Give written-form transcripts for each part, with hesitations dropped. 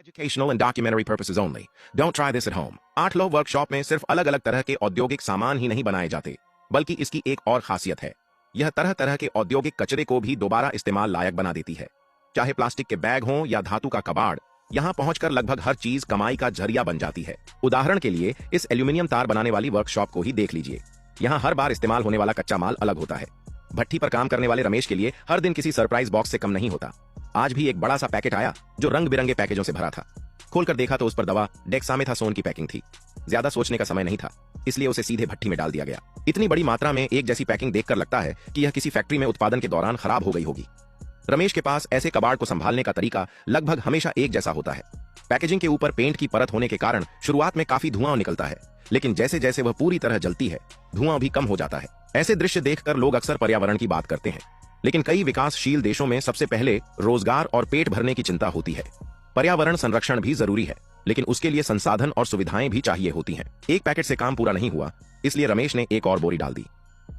Educational and documentary purposes only. Don't try this at home. आर्टलो workshop में सिर्फ अलग अलग तरह के औद्योगिक सामान ही नहीं बनाए जाते, बल्कि इसकी एक और खासियत है। यह तरह तरह के औद्योगिक कचरे को भी दोबारा इस्तेमाल लायक बना देती है। चाहे प्लास्टिक के बैग हों या धातु का कबाड़, यहाँ पहुंचकर लगभग हर चीज कमाई का जरिया बन जाती है। उदाहरण के लिए इस एल्यूमिनियम तार बनाने वाली वर्कशॉप को ही देख लीजिए। यहाँ हर बार इस्तेमाल होने वाला कच्चा माल अलग होता है। भट्ठी पर काम करने वाले रमेश के लिए हर दिन किसी सरप्राइज बॉक्स से कम नहीं होता। आज भी एक बड़ा सा पैकेट आया जो रंग बिरंगे पैकेजों से भरा था। खोलकर देखा तो उस पर दवा डेक्सामेथासोन की पैकिंग थी। ज्यादा सोचने का समय नहीं था, इसलिए उसे सीधे भट्ठी में डाल दिया गया। इतनी बड़ी मात्रा में एक जैसी पैकिंग देखकर लगता है कि यह किसी फैक्ट्री में उत्पादन के दौरान खराब हो गई होगी। रमेश के पास ऐसे कबाड़ को संभालने का तरीका लगभग हमेशा एक जैसा होता है। पैकेजिंग के ऊपर पेंट की परत होने के कारण शुरुआत में काफी धुआं निकलता है, लेकिन जैसे जैसे वह पूरी तरह जलती है, धुआं भी कम हो जाता है। ऐसे दृश्य देखकर लोग अक्सर पर्यावरण की बात करते हैं, लेकिन कई विकासशील देशों में सबसे पहले रोजगार और पेट भरने की चिंता होती है। पर्यावरण संरक्षण भी जरूरी है, लेकिन उसके लिए संसाधन और सुविधाएं भी चाहिए होती हैं। एक पैकेट से काम पूरा नहीं हुआ, इसलिए रमेश ने एक और बोरी डाल दी।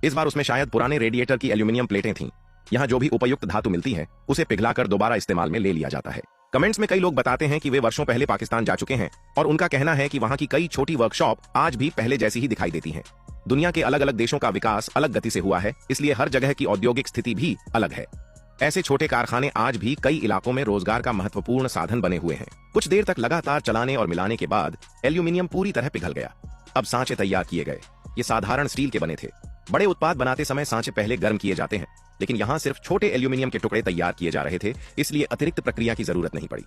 इस बार उसमें शायद पुराने रेडिएटर की एल्यूमिनियम प्लेटें थीं। यहाँ जो भी उपयुक्त धातु मिलती है, उसे पिघलाकर दोबारा इस्तेमाल में ले लिया जाता है। कमेंट्स में कई लोग बताते हैं कि वे वर्षों पहले पाकिस्तान जा चुके हैं और उनका कहना है कि वहां की कई छोटी वर्कशॉप आज भी पहले जैसी ही दिखाई देती हैं। दुनिया के अलग अलग देशों का विकास अलग गति से हुआ है, इसलिए हर जगह की औद्योगिक स्थिति भी अलग है। ऐसे छोटे कारखाने आज भी कई इलाकों में रोजगार का महत्वपूर्ण साधन बने हुए हैं। कुछ देर तक लगातार चलाने और मिलाने के बाद एल्यूमिनियम पूरी तरह पिघल गया। अब सांचे तैयार किए गए। ये साधारण स्टील के बने थे। बड़े उत्पाद बनाते समय सांचे पहले गर्म किए जाते हैं, लेकिन यहाँ सिर्फ छोटे एल्यूमिनियम के टुकड़े तैयार किए जा रहे थे, इसलिए अतिरिक्त प्रक्रिया की जरूरत नहीं पड़ी।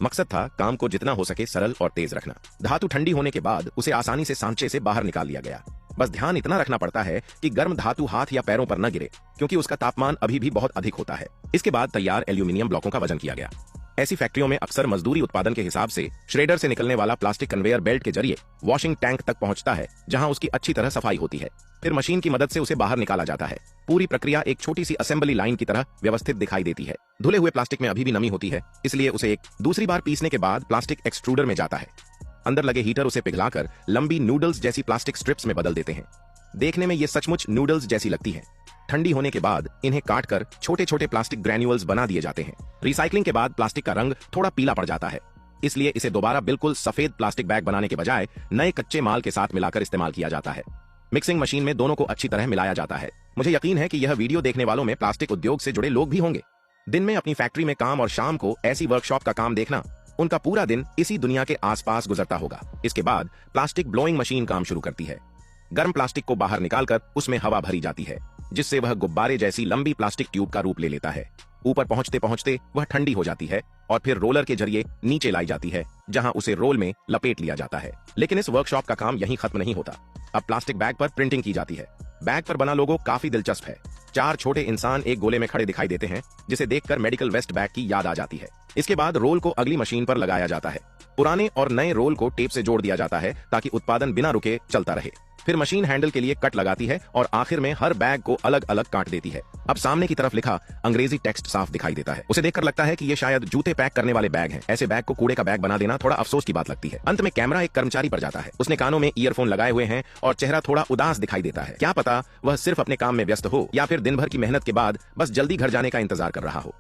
मकसद था काम को जितना हो सके सरल और तेज रखना। धातु ठंडी होने के बाद उसे आसानी से सांचे से बाहर निकाल लिया गया। बस ध्यान इतना रखना पड़ता है कि गर्म धातु हाथ या पैरों पर न गिरे, क्योंकि उसका तापमान अभी भी बहुत अधिक होता है। इसके बाद तैयार एल्यूमिनियम ब्लॉकों का वजन किया गया। ऐसी फैक्ट्रियों में अक्सर मजदूरी उत्पादन के हिसाब से श्रेडर से निकलने वाला प्लास्टिक कन्वेयर बेल्ट के जरिए वॉशिंग टैंक तक पहुंचता है, जहां उसकी अच्छी तरह सफाई होती है। फिर मशीन की मदद से उसे बाहर निकाला जाता है। पूरी प्रक्रिया एक छोटी सी असेंबली लाइन की तरह व्यवस्थित दिखाई देती है। धुले हुए प्लास्टिक में अभी भी नमी होती है, इसलिए उसे एक दूसरी बार पीसने के बाद प्लास्टिक एक्सट्रूडर में जाता है। अंदर लगे हीटर उसे पिघलाकर लंबी नूडल्स जैसी प्लास्टिक स्ट्रिप्स में बदल देते हैं। देखने में ये सचमुच नूडल्स जैसी लगती है। ठंडी होने के बाद इन्हें काटकर छोटे छोटे प्लास्टिक ग्रैन्युअल्स बना दिए जाते हैं। रिसाइकलिंग के बाद प्लास्टिक का रंग थोड़ा पीला पड़ जाता है, इसलिए इसे दोबारा बिल्कुल सफेद प्लास्टिक बैग बनाने के बजाय नए कच्चे माल के साथ मिलाकर इस्तेमाल किया जाता है। मिक्सिंग मशीन में दोनों को अच्छी तरह मिलाया जाता है। मुझे यकीन है कि यह वीडियो देखने वालों में प्लास्टिक उद्योग से जुड़े लोग भी होंगे। दिन में अपनी फैक्ट्री में काम और शाम को ऐसी वर्कशॉप का काम देखना, उनका पूरा दिन इसी दुनिया के आसपास गुजरता होगा। इसके बाद प्लास्टिक ब्लोइंग मशीन काम शुरू करती है। गर्म प्लास्टिक को बाहर निकालकर उसमें हवा भरी जाती है, जिससे वह गुब्बारे जैसी लंबी प्लास्टिक ट्यूब का रूप ले लेता है। ऊपर पहुंचते पहुंचते वह ठंडी हो जाती है और फिर रोलर के जरिए नीचे लाई जाती है, जहां उसे रोल में लपेट लिया जाता है। लेकिन इस वर्कशॉप का काम यहीं खत्म नहीं होता। अब प्लास्टिक बैग पर प्रिंटिंग की जाती है। बैग पर बना लोगो काफी दिलचस्प है। 4 छोटे इंसान एक गोले में खड़े दिखाई देते हैं, जिसे देखकर मेडिकल वेस्ट बैग की याद आ जाती है। इसके बाद रोल को अगली मशीन पर लगाया जाता है। पुराने और नए रोल को टेप से जोड़ दिया जाता है ताकि उत्पादन बिना रुके चलता रहे। फिर मशीन हैंडल के लिए कट लगाती है और आखिर में हर बैग को अलग अलग काट देती है। अब सामने की तरफ लिखा अंग्रेजी टेक्स्ट साफ दिखाई देता है। उसे देखकर लगता है कि ये शायद जूते पैक करने वाले बैग हैं। ऐसे बैग को कूड़े का बैग बना देना थोड़ा अफसोस की बात लगती है। अंत में कैमरा एक कर्मचारी पर जाता है। उसने कानों में ईयरफोन लगाए हुए हैं और चेहरा थोड़ा उदास दिखाई देता है। क्या पता वह सिर्फ अपने काम में व्यस्त हो या फिर दिन भर की मेहनत के बाद बस जल्दी घर जाने का इंतजार कर रहा हो।